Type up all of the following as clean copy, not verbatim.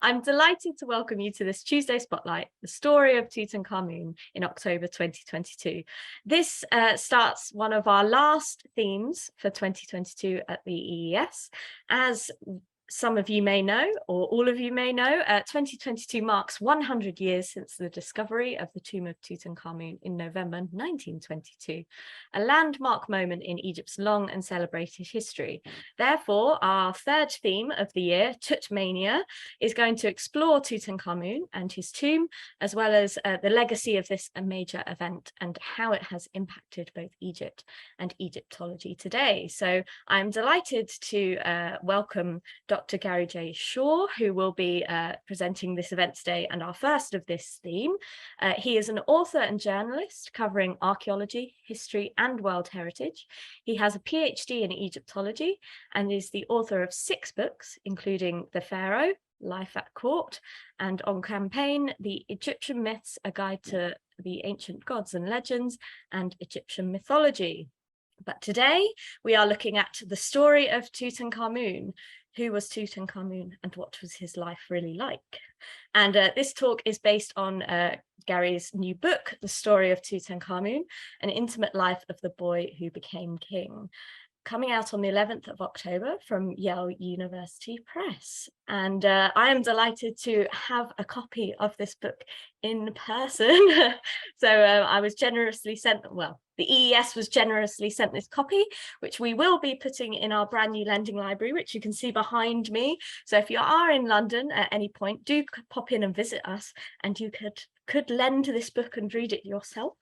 I'm delighted to welcome you to this Tuesday Spotlight, the story of Tutankhamun in October 2022. This starts one of our last themes for 2022 at the EES. As some of you may know, or all of you may know, 2022 marks 100 years since the discovery of the tomb of Tutankhamun in November 1922, a landmark moment in Egypt's long and celebrated history. Therefore, our third theme of the year, Tut-mania, is going to explore Tutankhamun and his tomb, as well as the legacy of this major event and how it has impacted both Egypt and Egyptology today. So I'm delighted to welcome Dr. Garry J Shaw, who will be presenting this event today and our first of this theme. He is an author and journalist covering archaeology, history and world heritage. He has a PhD in Egyptology and is the author of 6 books, including The Pharaoh, Life at Court, and On Campaign, The Egyptian Myths, A Guide to the Ancient Gods and Legends, and Egyptian Mythology. But today we are looking at the story of Tutankhamun. Who was Tutankhamun and what was his life really like? And this talk is based on Garry's new book, The Story of Tutankhamun, An Intimate Life of the Boy Who Became King, coming out on the 11th of October from Yale University Press. And I am delighted to have a copy of this book in person. So I was generously sent, well, the EES was generously sent this copy, which we will be putting in our brand new lending library, which you can see behind me. So if you are in London at any point, do pop in and visit us, and you could lend this book and read it yourself.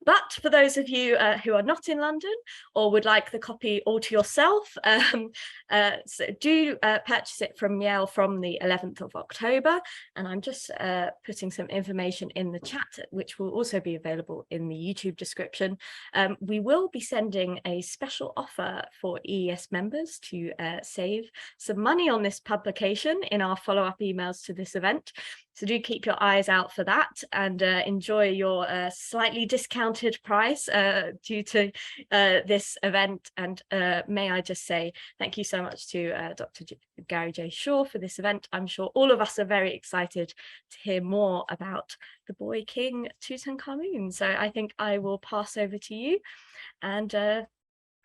But for those of you who are not in London or would like the copy all to yourself, so do purchase it from Yale from the 11th of October. And I'm just putting some information in the chat, which will also be available in the YouTube description. We will be sending a special offer for EES members to save some money on this publication in our follow-up emails to this event. So do keep your eyes out for that and enjoy your slightly discounted price due to this event. And may I just say thank you so much to Dr. Garry J Shaw for this event. I'm sure all of us are very excited to hear more about the boy king Tutankhamun. So I think I will pass over to you, and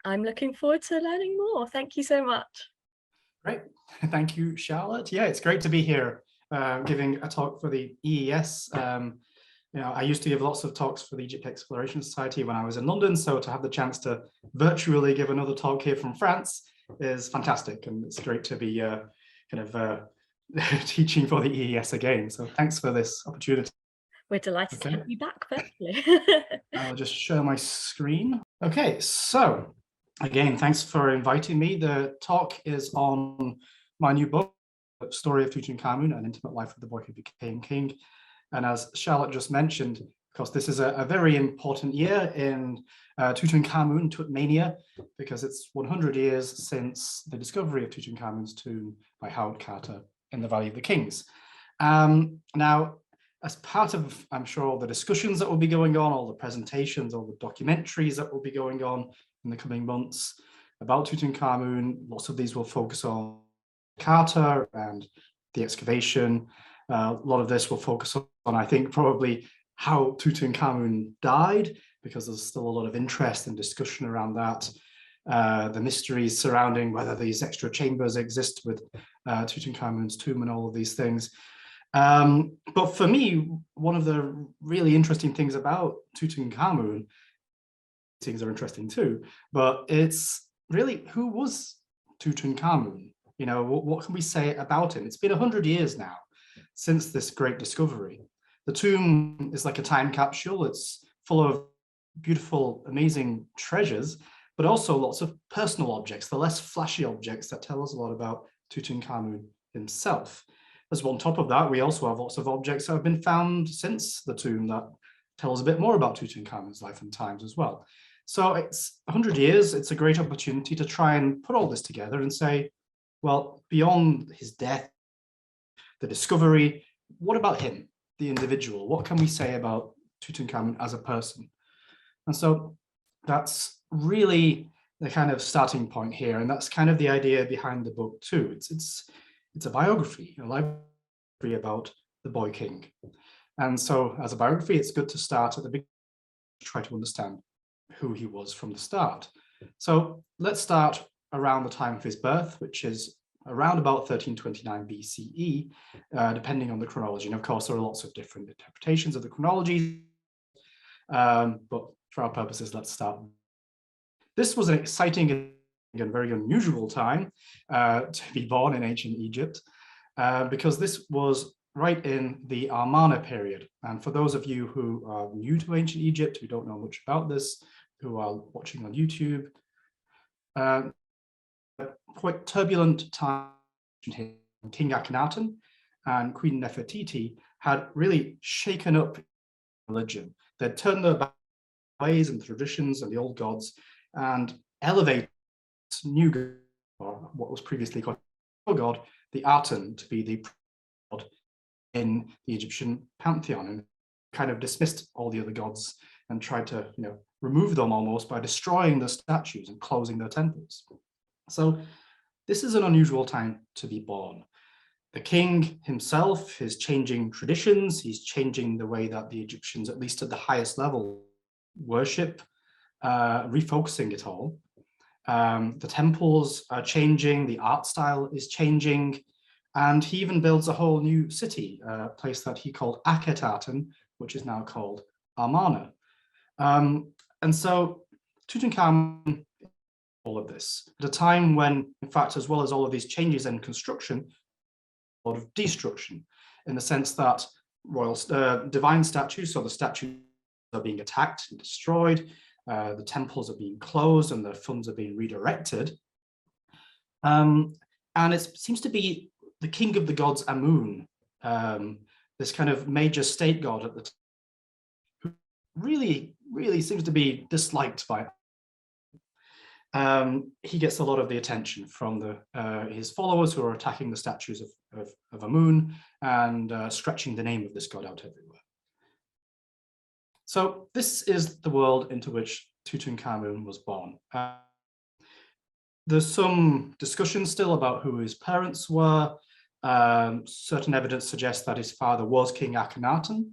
I'm looking forward to learning more. Thank you so much. Great. Thank you, Charlotte. Yeah, it's great to be here. Giving a talk for the EES. I used to give lots of talks for the Egypt Exploration Society when I was in London, so to have the chance to virtually give another talk here from France is fantastic, and it's great to be teaching for the EES again. So thanks for this opportunity. We're delighted to have you back virtually. I'll just share my screen. Okay, so again, thanks for inviting me. The talk is on my new book, Story of Tutankhamun, An Intimate Life of the Boy Who Became King. And as Charlotte just mentioned, because this is a very important year in Tutankhamun, Tut-mania, because it's 100 years since the discovery of Tutankhamun's tomb by Howard Carter in the Valley of the Kings. Now, as part of, I'm sure, all the discussions that will be going on, all the presentations, all the documentaries that will be going on in the coming months about Tutankhamun, lots of these will focus on Carter and the excavation. A lot of this will focus on, I think, probably how Tutankhamun died, because there's still a lot of interest and discussion around that. The mysteries surrounding whether these extra chambers exist with Tutankhamun's tomb and all of these things. But for me, one of the really interesting things about Tutankhamun, things are interesting too, but it's really, who was Tutankhamun? You know, what can we say about him? It's been 100 years now since this great discovery. The tomb is like a time capsule. It's full of beautiful, amazing treasures, but also lots of personal objects, the less flashy objects that tell us a lot about Tutankhamun himself. As on top of that, we also have lots of objects that have been found since the tomb that tell us a bit more about Tutankhamun's life and times as well. So it's 100 years. It's a great opportunity to try and put all this together and say, well, beyond his death, the discovery, what about him, the individual? What can we say about Tutankhamun as a person? And so that's really the kind of starting point here. And that's kind of the idea behind the book too. It's a biography, a life about the boy king. And so as a biography, it's good to start at the beginning, to try to understand who he was from the start. So let's start around the time of his birth, which is around about 1329 BCE, depending on the chronology. And of course, there are lots of different interpretations of the chronology, but for our purposes, let's start. This was an exciting and very unusual time to be born in ancient Egypt, because this was right in the Amarna period. And for those of you who are new to ancient Egypt, who don't know much about this, who are watching on YouTube, quite turbulent time. King Akhenaten and Queen Nefertiti had really shaken up religion. They'd turned their ways and traditions and the old gods and elevated new god, or what was previously called god, the Aten, to be the god in the Egyptian pantheon, and kind of dismissed all the other gods and tried to, remove them almost by destroying the statues and closing their temples. So this is an unusual time to be born. The king himself is changing traditions. He's changing the way that the Egyptians, at least at the highest level, worship, refocusing it all. The temples are changing, the art style is changing, and he even builds a whole new city, a place that he called Ankhesenamun, which is now called Amarna. And so Tutankhamun, all of this at a time when, in fact, as well as all of these changes in construction, a lot of destruction, in the sense that divine statues, so the statues are being attacked and destroyed, the temples are being closed and the funds are being redirected. And it seems to be the king of the gods, Amun, this kind of major state god at the time, who really seems to be disliked by. He gets a lot of the attention from his followers, who are attacking the statues of Amun and stretching the name of this god out everywhere. So this is the world into which Tutankhamun was born. There's some discussion still about who his parents were. Certain evidence suggests that his father was King Akhenaten,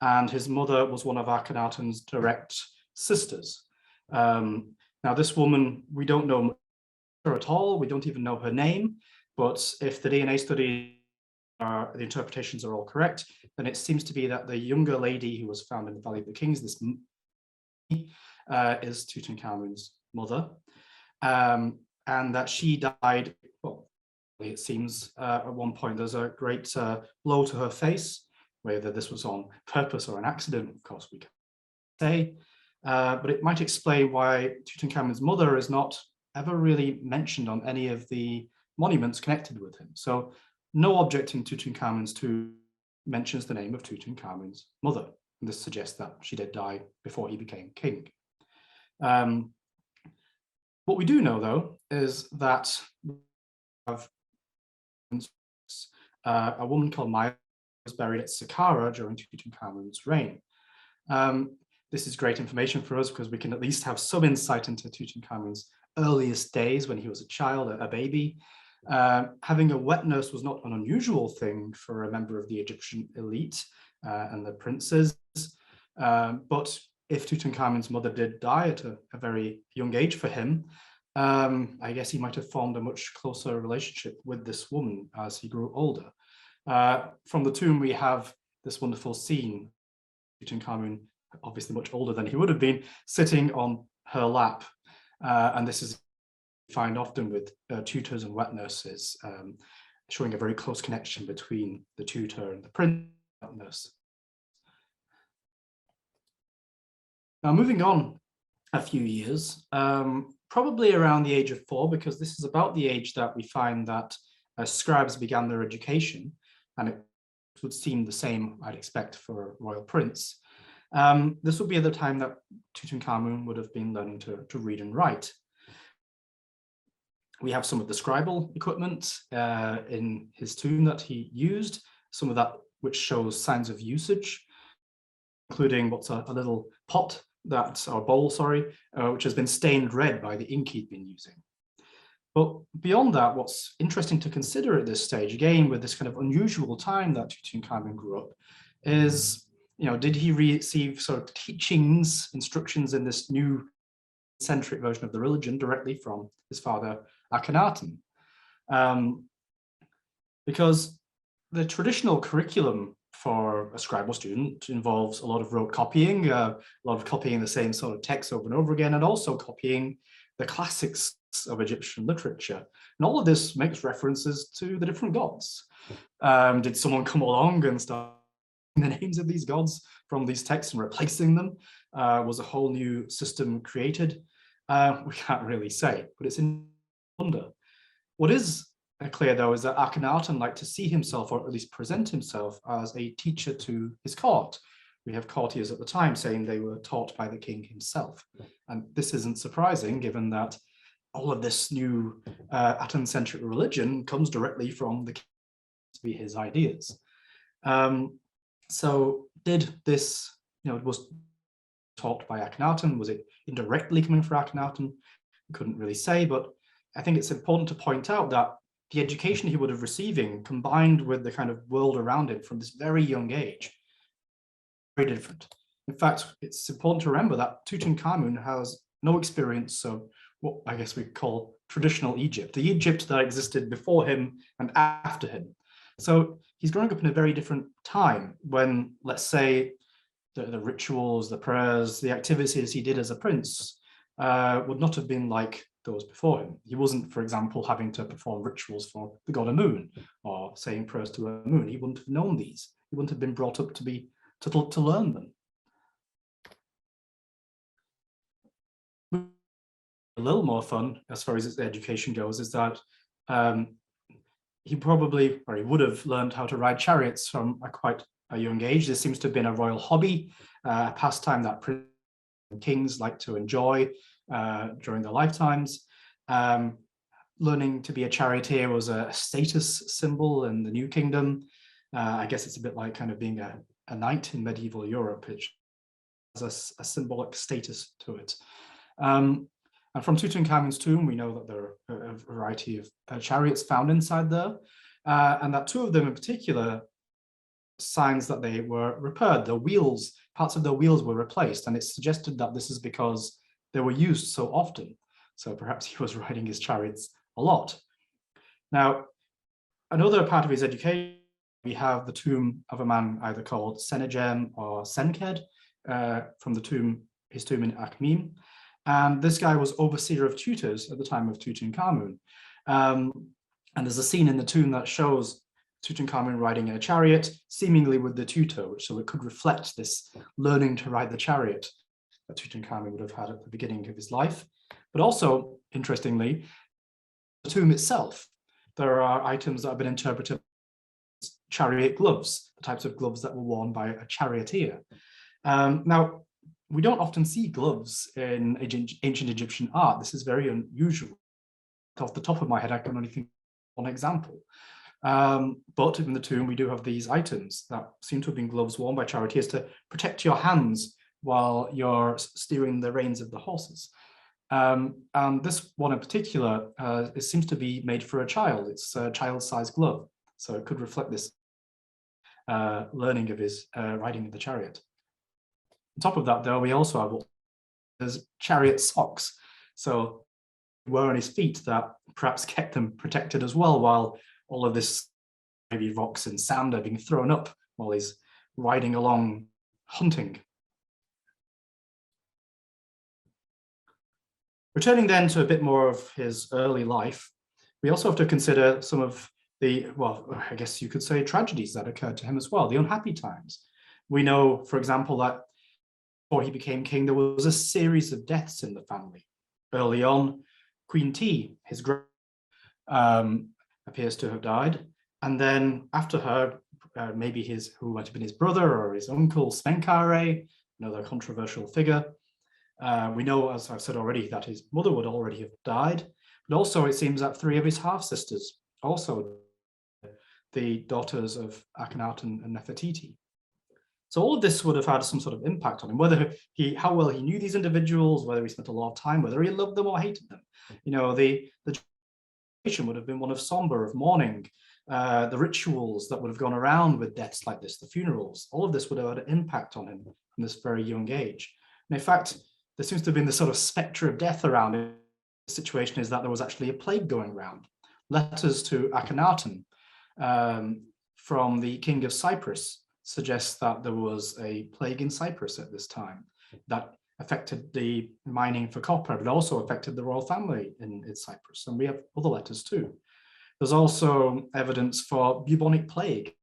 and his mother was one of Akhenaten's direct sisters. Now, this woman, we don't know her at all. We don't even know her name. But if the DNA study, the interpretations are all correct, then it seems to be that the younger lady who was found in the Valley of the Kings, this is Tutankhamun's mother, and that she died, well, it seems, at one point. There's a great blow to her face. Whether this was on purpose or an accident, of course, we can't say. But it might explain why Tutankhamun's mother is not ever really mentioned on any of the monuments connected with him. So no object in Tutankhamun's tomb mentions the name of Tutankhamun's mother. And this suggests that she did die before he became king. What we do know, though, is that we have a woman called Maya was buried at Saqqara during Tutankhamun's reign. This is great information for us because we can at least have some insight into Tutankhamun's earliest days when he was a child, a baby. Having a wet nurse was not an unusual thing for a member of the Egyptian elite and the princes. But if Tutankhamun's mother did die at a very young age for him, I guess he might have formed a much closer relationship with this woman as he grew older. From the tomb, we have this wonderful scene, Tutankhamun, obviously much older than he would have been, sitting on her lap. And this is you find often with tutors and wet nurses, showing a very close connection between the tutor and the prince nurse. Now, moving on a few years, probably around the age of 4, because this is about the age that we find that scribes began their education, and it would seem the same, I'd expect, for a royal prince. This would be at the time that Tutankhamun would have been learning to read and write. We have some of the scribal equipment in his tomb that he used, some of that which shows signs of usage, including what's a little pot or bowl, sorry, which has been stained red by the ink he'd been using. But beyond that, what's interesting to consider at this stage, again, with this kind of unusual time that Tutankhamun grew up, is, did he receive sort of teachings, instructions in this new centric version of the religion directly from his father, Akhenaten? Because the traditional curriculum for a scribal student involves a lot of rote copying, a lot of copying the same sort of text over and over again, and also copying the classics of Egyptian literature. And all of this makes references to the different gods. Did someone come along and start the names of these gods from these texts and replacing them? Was a whole new system created? We can't really say, but it's in wonder. What is clear, though, is that Akhenaten liked to see himself, or at least present himself, as a teacher to his court. We have courtiers at the time saying they were taught by the king himself. And this isn't surprising, given that all of this new Aten-centric religion comes directly from the king to be his ideas. So did this, was taught by Akhenaten? Was it indirectly coming from Akhenaten? We couldn't really say, but I think it's important to point out that the education he would have receiving, combined with the kind of world around him from this very young age, very different. In fact, it's important to remember that Tutankhamun has no experience of what I guess we call traditional Egypt, the Egypt that existed before him and after him. So he's growing up in a very different time when, let's say, the rituals, the prayers, the activities he did as a prince would not have been like those before him. He wasn't, for example, having to perform rituals for the god Amun or saying prayers to Amun. He wouldn't have known these. He wouldn't have been brought up to learn them. A little more fun, as far as his education goes, is that he would have learned how to ride chariots from quite a young age. This seems to have been a royal hobby, a pastime that kings like to enjoy during their lifetimes. Learning to be a charioteer was a status symbol in the New Kingdom. I guess it's a bit like kind of being a knight in medieval Europe. It has a symbolic status to it. And from Tutankhamun's tomb, we know that there are a variety of chariots found inside there, and that two of them in particular signs that they were repaired. Their wheels, parts of their wheels were replaced, and it's suggested that this is because they were used so often. So perhaps he was riding his chariots a lot. Now, another part of his education, we have the tomb of a man either called Sennacherib or Senkhed from his tomb in Akhmim. And this guy was overseer of tutors at the time of Tutankhamun. And there's a scene in the tomb that shows Tutankhamun riding in a chariot, seemingly with the tutor, so it could reflect this learning to ride the chariot that Tutankhamun would have had at the beginning of his life. But also, interestingly, the tomb itself, there are items that have been interpreted as chariot gloves, the types of gloves that were worn by a charioteer. Now, we don't often see gloves in ancient Egyptian art. This is very unusual. Off the top of my head, I can only think of one example. But in the tomb, we do have these items that seem to have been gloves worn by charioteers to protect your hands while you're steering the reins of the horses. And this one in particular, it seems to be made for a child. It's a child-sized glove, so it could reflect this learning of his riding of the chariot. On top of that, though, we also have there's chariot socks. So were on his feet that perhaps kept them protected as well, while all of this maybe rocks and sand are being thrown up while he's riding along hunting. Returning then to a bit more of his early life, we also have to consider some of the, well, I guess you could say tragedies that occurred to him as well, the unhappy times. We know, for example, that before he became king, there was a series of deaths in the family. Early on, Queen T, his appears to have died. And then after her, maybe who might have been his brother or his uncle, Smenkhare, another controversial figure. We know, as I've said already, that his mother would already have died. But also it seems that three of his half-sisters, also the daughters of Akhenaten and Nefertiti. So all of this would have had some sort of impact on him, whether how well he knew these individuals, whether he spent a lot of time, whether he loved them or hated them. You know, the would have been one of somber, of mourning. The rituals that would have gone around with deaths like this, the funerals, all of this would have had an impact on him from this very young age. And in fact, there seems to have been this sort of spectre of death around him. The situation is that there was actually a plague going around. Letters to Akhenaten from the king of Cyprus suggest that there was a plague in Cyprus at this time that affected the mining for copper, but also affected the royal family in Cyprus. And we have other letters too. There's also evidence for bubonic plague,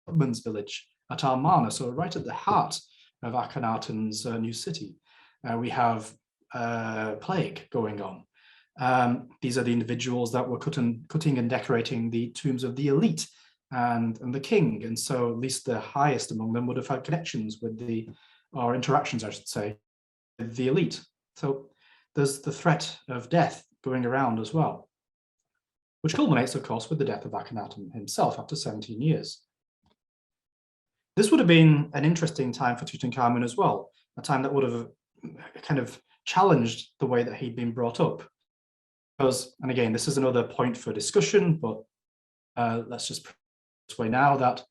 Woodman's village at Amarna, so right at the heart of Akhenaten's new city. We have plague going on. These are the individuals that were cutting and decorating the tombs of the elite and the king. And so at least the highest among them would have had connections with or interactions, I should say, with the elite. So there's the threat of death going around as well, which culminates, of course, with the death of Akhenaten himself after 17 years. This would have been an interesting time for Tutankhamun as well, a time that would have kind of challenged the way that he'd been brought up. Because, and again, this is another point for discussion, but let's just put it this way now, that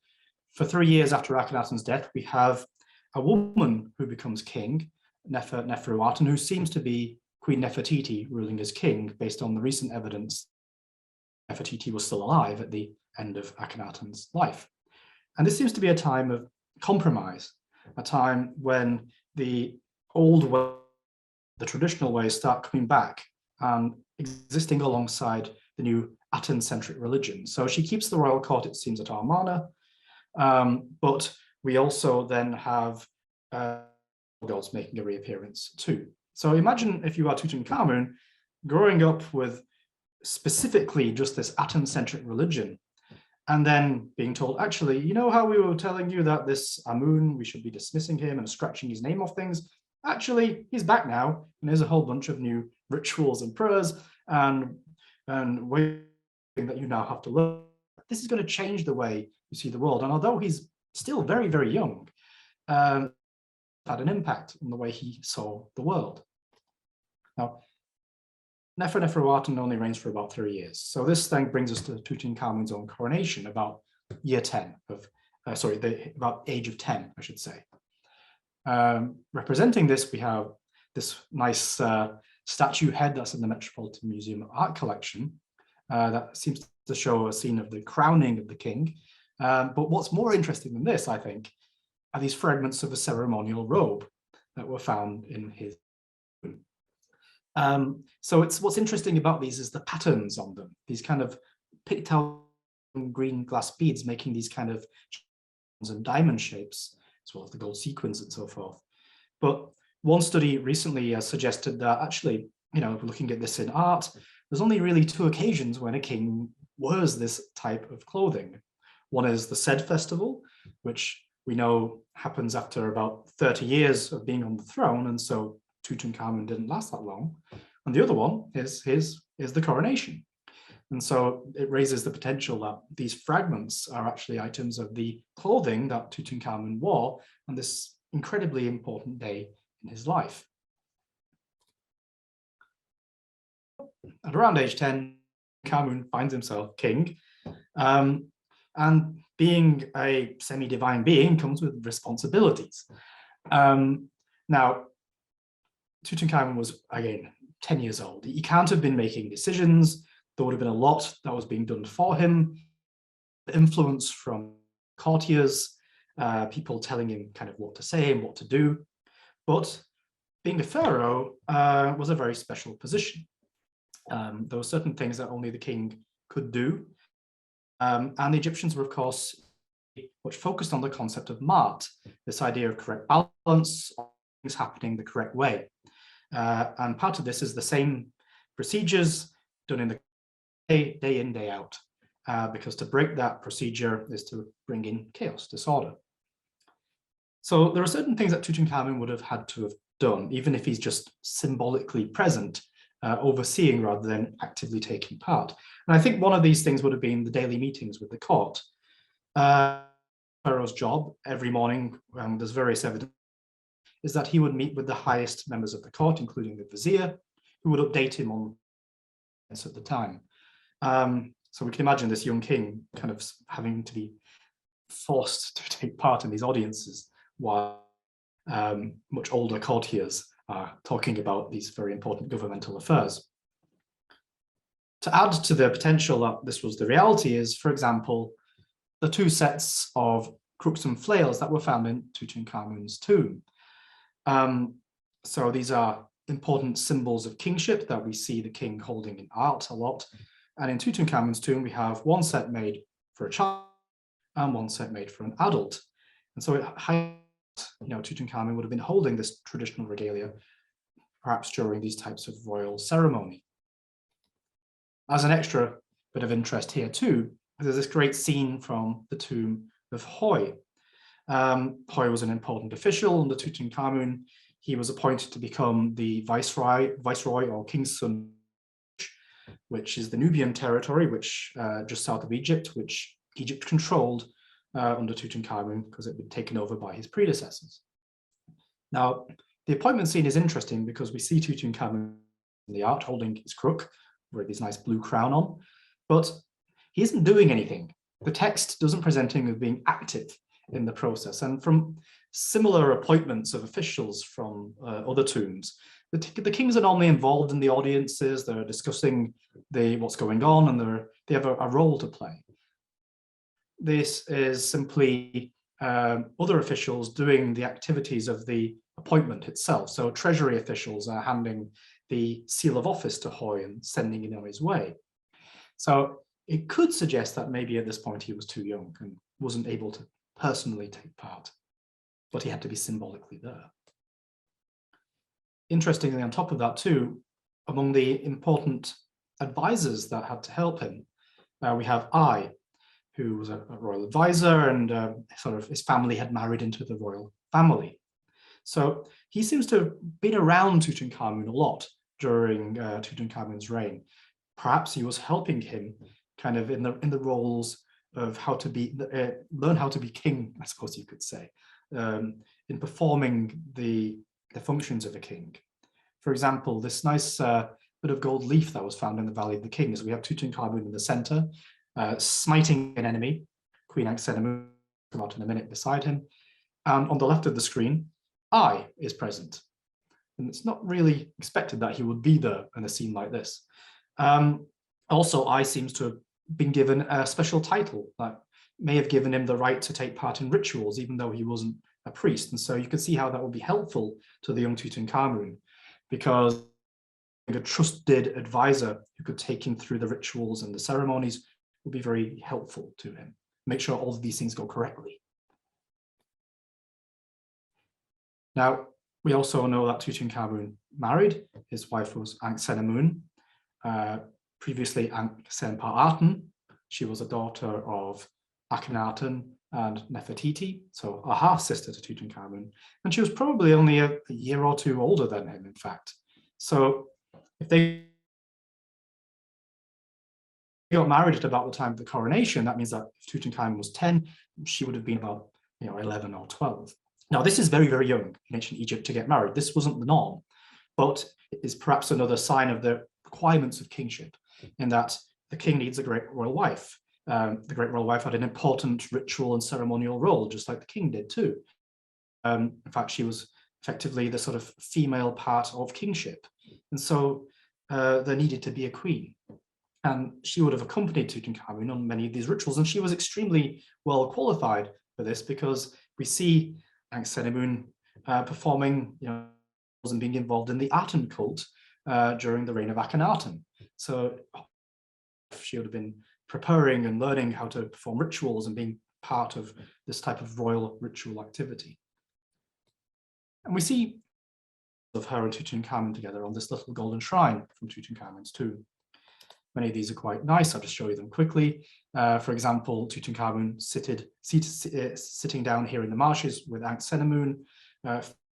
for 3 years after Akhenaten's death, we have a woman who becomes king, Neferuaten, who seems to be Queen Nefertiti ruling as king, based on the recent evidence Nefertiti was still alive at the end of Akhenaten's life. And this seems to be a time of compromise, a time when the old way, the traditional ways start coming back and existing alongside the new Aten-centric religion. So she keeps the royal court, it seems, at Amarna, but we also then have gods making a reappearance too. So imagine if you are Tutankhamun growing up with specifically just this Aten-centric religion, and then being told, actually, you know how we were telling you that this Amun, we should be dismissing him and scratching his name off things? Actually, he's back now, and there's a whole bunch of new rituals and prayers and ways that you now have to learn. This is going to change the way you see the world. And although he's still very, very young, had an impact on the way he saw the world. Now, Neferuaten only reigns for about 3 years. So this then brings us to Tutankhamun's own coronation about year 10 of, about age of 10, I should say. Representing this, we have this nice statue head that's in the Metropolitan Museum Art Collection that seems to show a scene of the crowning of the king. But what's more interesting than this, I think, are these fragments of a ceremonial robe that were found in his room. So what's interesting about these is the patterns on them, these kind of picked out green glass beads making these kind of and diamond shapes, as well as the gold sequins and so forth. But one study recently suggested that actually, looking at this in art, there's only really 2 occasions when a king wears this type of clothing. One is the Sed festival, which we know happens after about 30 years of being on the throne, and so Tutankhamun didn't last that long. And the other one is the coronation. And so it raises the potential that these fragments are actually items of the clothing that Tutankhamun wore on this incredibly important day in his life. At around age 10, Tutankhamun finds himself king. And being a semi-divine being comes with responsibilities. Now, Tutankhamun was, again, 10 years old. He can't have been making decisions. There would have been a lot that was being done for him. Influence from courtiers, people telling him kind of what to say and what to do. But being a pharaoh was a very special position. There were certain things that only the king could do. And the Egyptians were, of course, much focused on the concept of Ma'at, this idea of correct balance, things happening the correct way. And part of this is the same procedures done in the day in, day out, because to break that procedure is to bring in chaos, disorder. So there are certain things that Tutankhamun would have had to have done, even if he's just symbolically present, overseeing rather than actively taking part. And I think one of these things would have been the daily meetings with the court. Pharaoh's job every morning, there's various evidence, is that he would meet with the highest members of the court, including the vizier, who would update him on events at the time. So we can imagine this young king kind of having to be forced to take part in these audiences while much older courtiers are talking about these very important governmental affairs. To add to the potential that this was the reality is, for example, the two sets of crooks and flails that were found in Tutankhamun's tomb. So these are important symbols of kingship that we see the king holding in art a lot. And in Tutankhamun's tomb, we have one set made for a child and one set made for an adult. And so it highlights, Tutankhamun would have been holding this traditional regalia, perhaps during these types of royal ceremony. As an extra bit of interest here too, there's this great scene from the tomb of Hoi. Hoi was an important official under Tutankhamun. He was appointed to become the viceroy or king's son, which is the Nubian territory, which just south of Egypt, which Egypt controlled under Tutankhamun because it had been taken over by his predecessors. Now, the appointment scene is interesting because we see Tutankhamun in the art holding his crook with his nice blue crown on, but he isn't doing anything. The text doesn't present him as being active in the process. And from similar appointments of officials from other tombs, the kings are normally involved in the audiences, they're discussing what's going on, and they have a role to play. This is simply other officials doing the activities of the appointment itself. So treasury officials are handing the seal of office to Hoi and sending him on his way. So it could suggest that maybe at this point he was too young and wasn't able to personally take part, but he had to be symbolically there. Interestingly, on top of that too, among the important advisors that had to help him, we have Ai, who was a royal advisor, and sort of his family had married into the royal family. So he seems to have been around Tutankhamun a lot during Tutankhamun's reign. Perhaps he was helping him kind of in the roles of how to be learn how to be king, I suppose you could say, in performing the functions of a king. For example, this nice bit of gold leaf that was found in the Valley of the Kings. We have Tutankhamun in the center, smiting an enemy, Queen Ankhesenamun come out in a minute beside him. And on the left of the screen, Ai is present. And it's not really expected that he would be there in a scene like this. Also, Ai seems to have been given a special title that may have given him the right to take part in rituals, even though he wasn't a priest. And so you can see how that would be helpful to the young Tutankhamun, because a trusted advisor who could take him through the rituals and the ceremonies would be very helpful to him. Make sure all of these things go correctly. Now, we also know that Tutankhamun married. His wife was Ankhesenamun, previously Ankhesenamun. She was a daughter of Akhenaten and Nefertiti, so a half-sister to Tutankhamun. And she was probably only a year or two older than him, in fact. So if they got married at about the time of the coronation, that means that if Tutankhamun was 10, she would have been about 11 or 12. Now, this is very, very young in ancient Egypt to get married. This wasn't the norm, but it is perhaps another sign of the requirements of kingship, in that the king needs a great royal wife. The great royal wife had an important ritual and ceremonial role, just like the king did too. In fact, she was effectively the sort of female part of kingship. And so there needed to be a queen. And she would have accompanied Tutankhamun on many of these rituals. And she was extremely well qualified for this, because we see Ankhesenamun performing, and being involved in the Aten cult during the reign of Akhenaten. So she would have been preparing and learning how to perform rituals and being part of this type of royal ritual activity. And we see of her and Tutankhamun together on this little golden shrine from Tutankhamun's tomb. Many of these are quite nice. I'll just show you them quickly. For example, Tutankhamun sitting down here in the marshes with Ankhesenamun,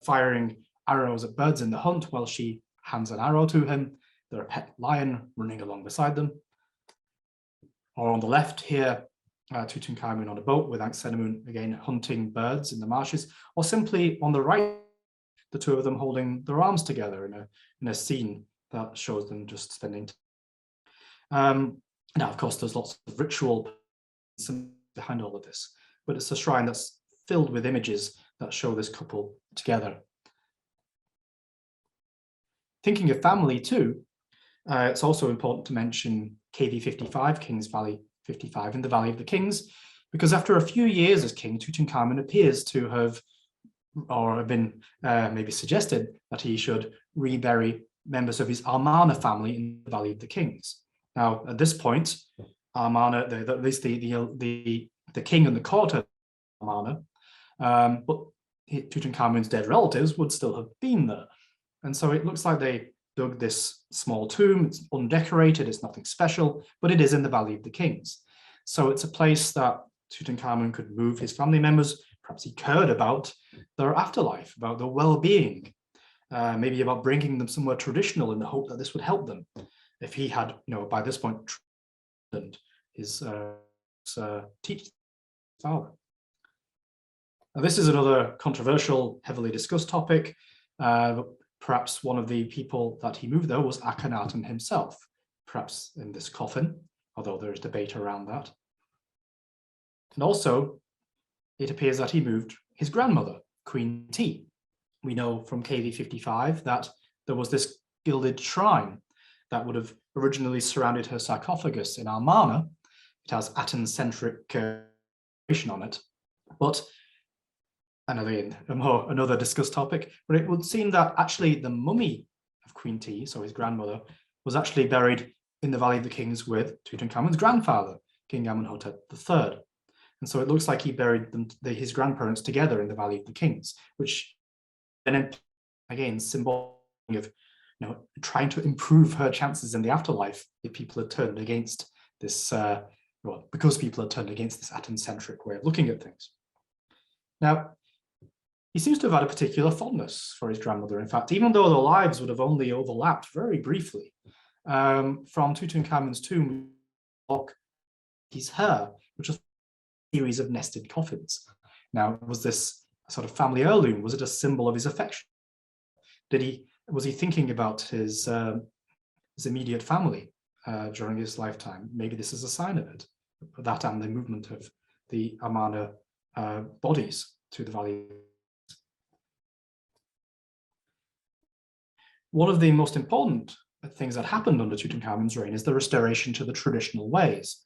firing arrows at birds in the hunt while she hands an arrow to him. There's a pet lion running along beside them. Or on the left here, Tutankhamun on a boat with Ankhesenamun, again, hunting birds in the marshes. Or simply on the right, the two of them holding their arms together in a scene that shows them just spending time. Now, of course, there's lots of ritual behind all of this, but it's a shrine that's filled with images that show this couple together. Thinking of family too, it's also important to mention KV55, King's Valley 55, in the Valley of the Kings, because after a few years as king, Tutankhamun appears to have, or have been maybe suggested that he should rebury members of his Amarna family in the Valley of the Kings. Now, at this point, Amarna, at least the king and the court of Amarna, but Tutankhamun's dead relatives would still have been there. And so it looks like they dug this small tomb. It's undecorated, it's nothing special, but it is in the Valley of the Kings. So it's a place that Tutankhamun could move his family members. Perhaps he cared about their afterlife, about their well-being, maybe about bringing them somewhere traditional in the hope that this would help them. If he had, by this point, his teaching father. Now, this is another controversial, heavily discussed topic. Perhaps one of the people that he moved there was Akhenaten himself, perhaps in this coffin, although there is debate around that. And also, it appears that he moved his grandmother, Queen T. We know from KV55 that there was this gilded shrine that would have originally surrounded her sarcophagus in Amarna. It has Aten-centric decoration on it, but another discussed topic, but it would seem that actually the mummy of Queen T, so his grandmother, was actually buried in the Valley of the Kings with Tutankhamun's grandfather, King Amenhotep III. And so it looks like he buried his grandparents together in the Valley of the Kings, which then again symbol of trying to improve her chances in the afterlife if people had turned against this, because people had turned against this Aten-centric way of looking at things. Now, he seems to have had a particular fondness for his grandmother. In fact, even though their lives would have only overlapped very briefly, from Tutankhamun's tomb, his hair, which was a series of nested coffins. Now, was this a sort of family heirloom? Was it a symbol of his affection? Was he thinking about his immediate family during his lifetime? Maybe this is a sign of it, that and the movement of the Amarna bodies to the valley. One of the most important things that happened under Tutankhamun's reign is the restoration to the traditional ways.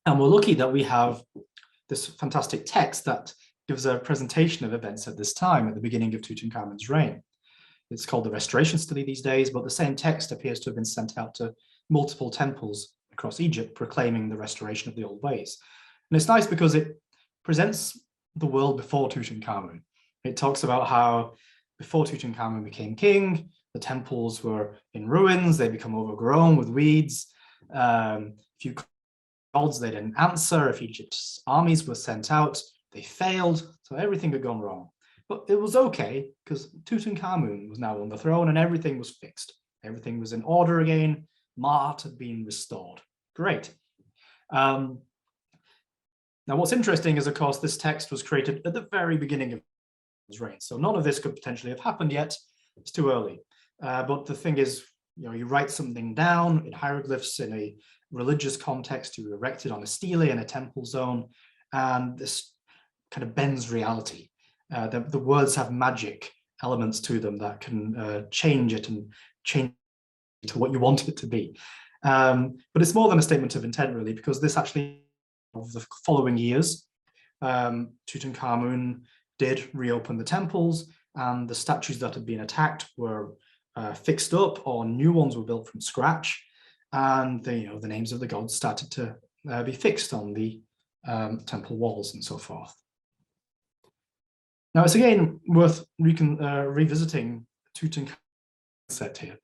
And we're lucky that we have this fantastic text that gives a presentation of events at this time, at the beginning of Tutankhamun's reign. It's called the Restoration Stele these days, but the same text appears to have been sent out to multiple temples across Egypt, proclaiming the restoration of the old ways. And it's nice because it presents the world before Tutankhamun. It talks about how before Tutankhamun became king, the temples were in ruins, they become overgrown with weeds. Few gods, they didn't answer. If Egypt's armies were sent out, they failed, so everything had gone wrong. But it was okay, because Tutankhamun was now on the throne and everything was fixed. Everything was in order again. Ma'at had been restored. Great. Now, what's interesting is, of course, this text was created at the very beginning of his reign. So none of this could potentially have happened yet. It's too early. But the thing is, you write something down in hieroglyphs in a religious context, you erect it on a stele in a temple zone, and this kind of bends reality. The words have magic elements to them that can change it and change it to what you want it to be. But it's more than a statement of intent, really, because this actually, of the following years, Tutankhamun did reopen the temples, and the statues that had been attacked were fixed up, or new ones were built from scratch, and the names of the gods started to be fixed on the temple walls and so forth. Now, it's again worth revisiting Tutankhamun's set here.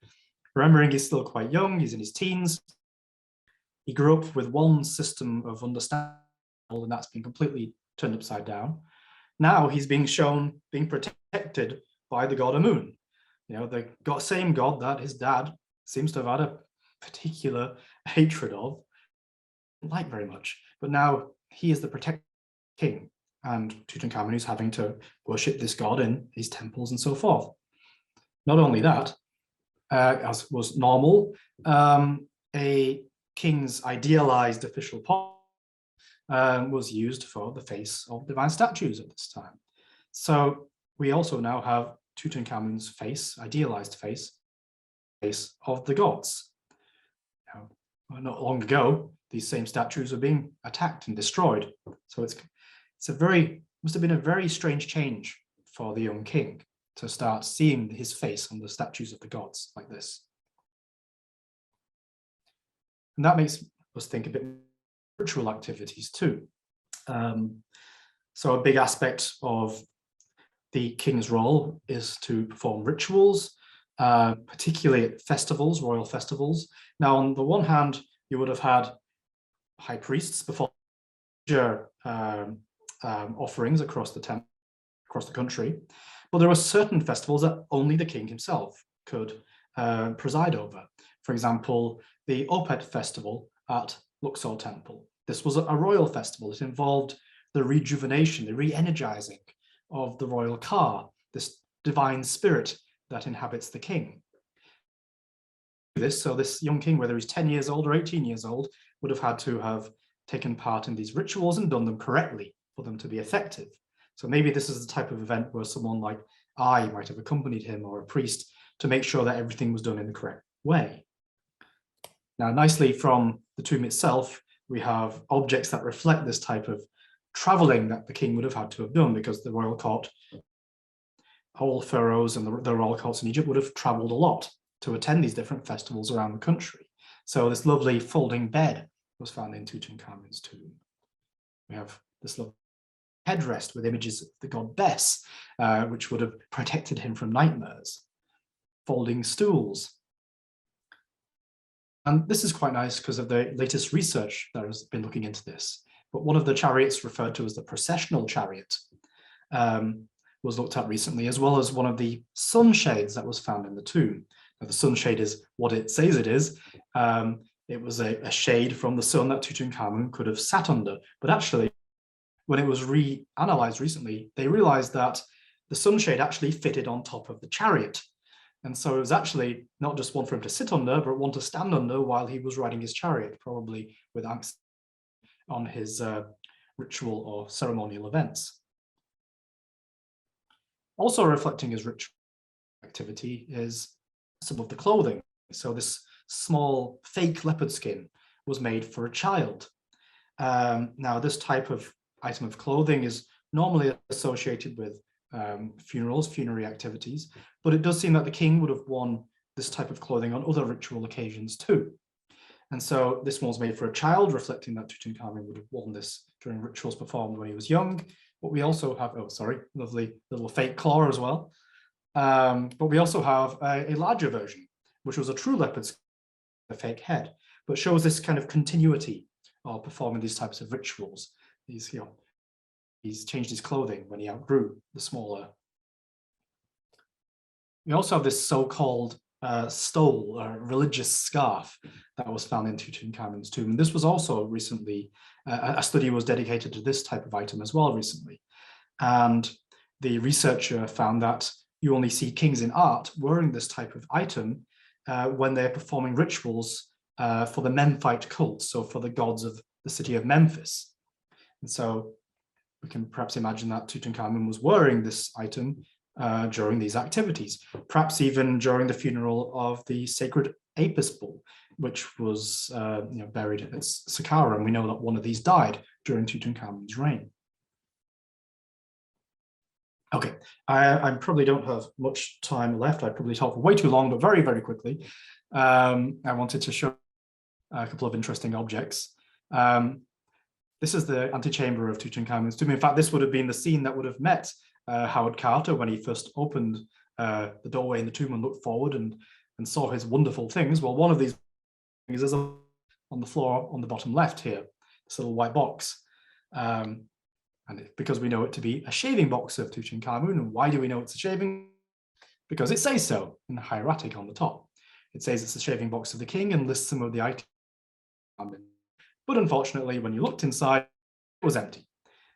Remembering he's still quite young, he's in his teens. He grew up with one system of understanding, and that's been completely turned upside down. Now he's being shown being protected by the god Amun. The same god that his dad seems to have had a particular hatred of, didn't like very much. But now he is the protected king, and Tutankhamun is having to worship this god in his temples and so forth. Not only that, as was normal, a king's idealized official portrait was used for the face of divine statues at this time. So we also now have Tutankhamun's face, idealized face of the gods. Now, not long ago, these same statues were being attacked and destroyed. So must have been a very strange change for the young king to start seeing his face on the statues of the gods like this. And that makes us think a bit ritual activities too. So a big aspect of the king's role is to perform rituals, particularly at festivals, royal festivals. Now, on the one hand, you would have had high priests perform offerings across the country, but there were certain festivals that only the king himself could preside over. For example, the Opet festival at Luxor Temple. This was a royal festival. It involved the rejuvenation, the re-energizing of the royal car, this divine spirit that inhabits the king. So this young king, whether he's 10 years old or 18 years old, would have had to have taken part in these rituals and done them correctly for them to be effective. So maybe this is the type of event where someone like I might have accompanied him, or a priest, to make sure that everything was done in the correct way. Now, nicely from the tomb itself, we have objects that reflect this type of traveling that the king would have had to have done, because the royal court, all pharaohs and the royal courts in Egypt would have traveled a lot to attend these different festivals around the country. So this lovely folding bed was found in Tutankhamun's tomb. We have this lovely headrest with images of the god Bes, which would have protected him from nightmares. Folding stools. And this is quite nice because of the latest research that has been looking into this. But one of the chariots referred to as the processional chariot was looked at recently, as well as one of the sunshades that was found in the tomb. Now, the sunshade is what it says it is. It was a shade from the sun that Tutankhamun could have sat under. But actually, when it was reanalyzed recently, they realized that the sunshade actually fitted on top of the chariot. And so it was actually not just one for him to sit under, but one to stand under while he was riding his chariot, probably with Ankhesenamun on his ritual or ceremonial events. Also reflecting his ritual activity is some of the clothing. So this small fake leopard skin was made for a child. Now, this type of item of clothing is normally associated with funerals, funerary activities, but it does seem that the king would have worn this type of clothing on other ritual occasions too. And so this one was made for a child, reflecting that Tutankhamun would have worn this during rituals performed when he was young. But we also have, lovely little fake claw as well. But we also have a larger version, which was a true leopard skin, a fake head, but shows this kind of continuity of performing these types of rituals. He's changed his clothing when he outgrew the smaller. We also have this so-called stole, or religious scarf, that was found in Tutankhamun's tomb. And this was also recently, a study was dedicated to this type of item as well recently. And the researcher found that you only see kings in art wearing this type of item when they're performing rituals for the Memphite cult, so for the gods of the city of Memphis. And so we can perhaps imagine that Tutankhamun was wearing this item during these activities, perhaps even during the funeral of the sacred Apis bull, which was buried at Saqqara, and we know that one of these died during Tutankhamun's reign. Okay, I probably don't have much time left. I probably talk for way too long, but very, very quickly. I wanted to show a couple of interesting objects. This is the antechamber of Tutankhamun's tomb. In fact, this would have been the scene that would have met Howard Carter when he first opened the doorway in the tomb and looked forward and saw his wonderful things. Well, one of these things is on the floor on the bottom left here, this little white box. And because we know it to be a shaving box of Tutankhamun. And why do we know it's a shaving? Because it says so in the hieratic on the top. It says it's a shaving box of the king and lists some of the items. But unfortunately, when you looked inside, it was empty.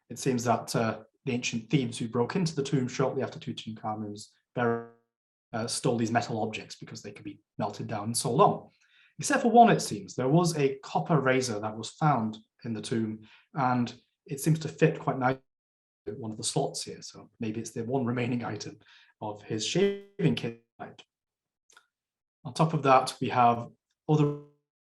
It seems that the ancient thieves who broke into the tomb shortly after Tutankhamun's burial stole these metal objects because they could be melted down and sold on. except for one, it seems. There was a copper razor that was found in the tomb, and it seems to fit quite nicely in one of the slots here. So maybe it's the one remaining item of his shaving kit. On top of that, we have other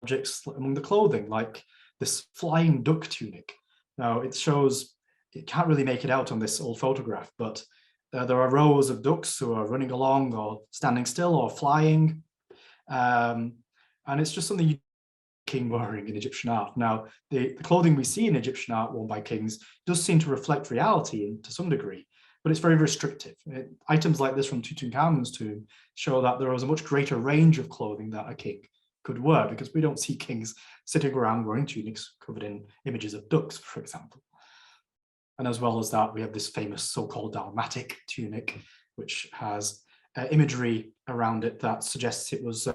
objects among the clothing, like this flying duck tunic. Now, it shows, it can't really make it out on this old photograph, but there are rows of ducks who are running along or standing still or flying. And it's just something you king wearing in Egyptian art. Now, the clothing we see in Egyptian art worn by kings does seem to reflect reality to some degree, but it's very restrictive. Items like this from Tutankhamun's tomb show that there was a much greater range of clothing that a king could wear, because we don't see kings sitting around wearing tunics covered in images of ducks, for example. And as well as that, we have this famous so-called dalmatic tunic, which has imagery around it that suggests it was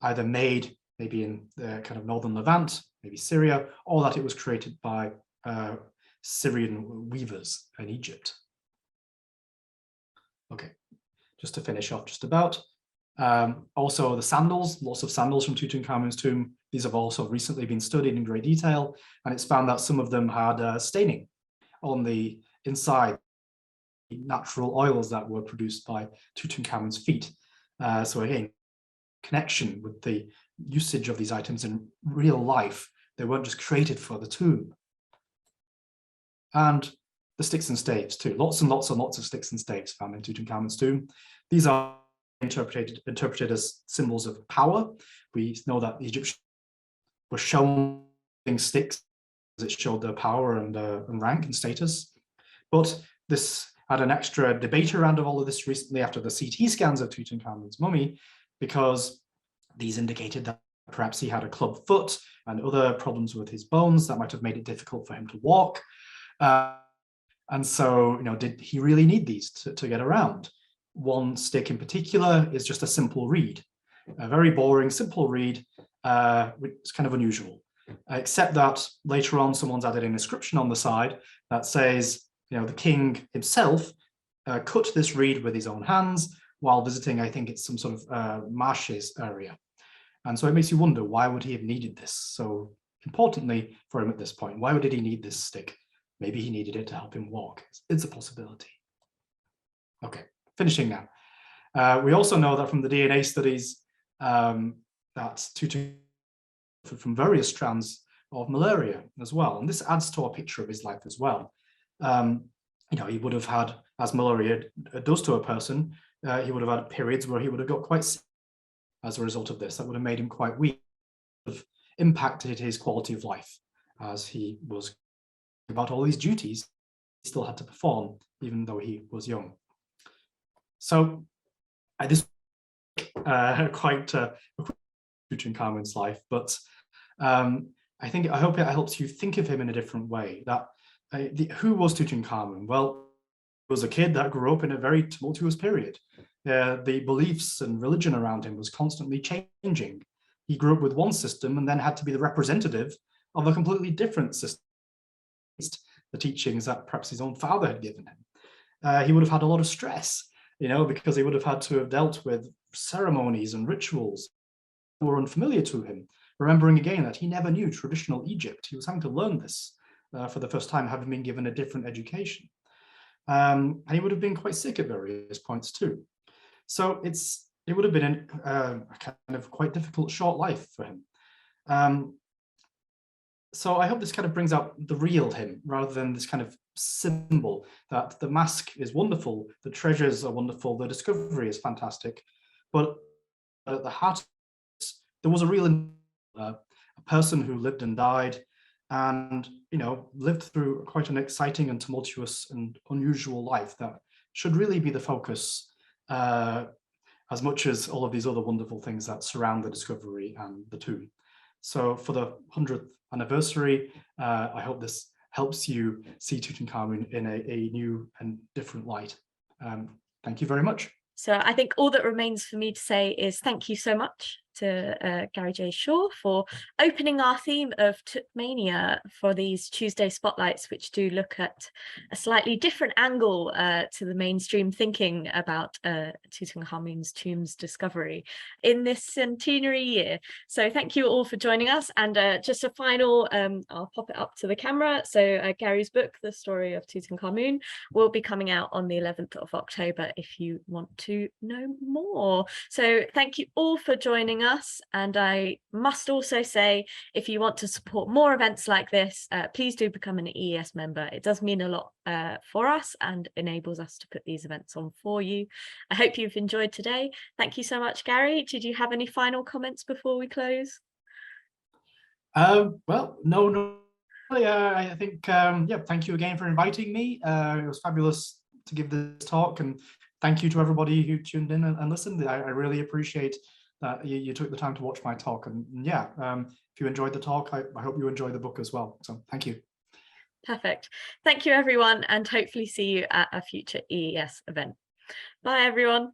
either made maybe in the kind of northern Levant, maybe Syria, or that it was created by Syrian weavers in Egypt. Okay, just to finish off just about. Also the sandals, lots of sandals from Tutankhamun's tomb. These have also recently been studied in great detail, and it's found that some of them had staining on the inside, natural oils that were produced by Tutankhamun's feet. So again, connection with the usage of these items in real life. They weren't just created for the tomb. And the sticks and staves too. Lots and lots and lots of sticks and staves found in Tutankhamun's tomb. These are interpreted as symbols of power. We know that the Egyptians were shown sticks as it showed their power and rank and status. But this had an extra debate around all of this recently after the CT scans of Tutankhamun's mummy, because these indicated that perhaps he had a club foot and other problems with his bones that might have made it difficult for him to walk. And so, did he really need these to get around? One stick in particular is just a simple reed, a very boring, simple reed, which is kind of unusual, except that later on someone's added an inscription on the side that says, the king himself cut this reed with his own hands while visiting, I think it's some sort of marshes area. And so it makes you wonder, why would he have needed this so importantly for him at this point? Why did he need this stick? Maybe he needed it to help him walk. It's a possibility. Okay, finishing now. We also know that from the DNA studies that Tutankhamun suffered from various strands of malaria as well. And this adds to our picture of his life as well. He would have had, as malaria does to a person, he would have had periods where he would have got quite sick as a result of this. That would have made him quite weak, have impacted his quality of life as he was about all these duties he still had to perform, even though he was young. So this quite Tutankhamun's life, but I hope it helps you think of him in a different way. That who was Tutankhamun? Well, he was a kid that grew up in a very tumultuous period. The beliefs and religion around him was constantly changing. He grew up with one system and then had to be the representative of a completely different system, the teachings that perhaps his own father had given him. He would have had a lot of stress, because he would have had to have dealt with ceremonies and rituals that were unfamiliar to him, remembering again that he never knew traditional Egypt. He was having to learn this for the first time, having been given a different education. And he would have been quite sick at various points too. So it would have been a kind of quite difficult short life for him. So I hope this kind of brings out the real him, rather than this kind of symbol that the mask is wonderful, the treasures are wonderful, the discovery is fantastic, but at the heart, there was a real a person who lived and died, and lived through quite an exciting and tumultuous and unusual life that should really be the focus, as much as all of these other wonderful things that surround the discovery and the tomb. So for the 100th anniversary, I hope this helps you see Tutankhamun in a new and different light. Thank you very much. So I think all that remains for me to say is thank you so much to Garry J Shaw for opening our theme of Tut-mania for these Tuesday spotlights, which do look at a slightly different angle to the mainstream thinking about Tutankhamun's tomb's discovery in this centenary year. So thank you all for joining us. And just a final, I'll pop it up to the camera. So Garry's book, The Story of Tutankhamun, will be coming out on the 11th of October if you want to know more. So thank you all for joining us. And I must also say, if you want to support more events like this, please do become an EES member. It does mean a lot for us and enables us to put these events on for you. I hope you've enjoyed today. Thank you so much, Garry. Did you have any final comments before we close? Well, no. I think, yeah, thank you again for inviting me. It was fabulous to give this talk, and thank you to everybody who tuned in and listened. I really appreciate that you took the time to watch my talk. And yeah, if you enjoyed the talk, I hope you enjoy the book as well. So thank you. Perfect. Thank you, everyone, and hopefully see you at a future EES event. Bye, everyone.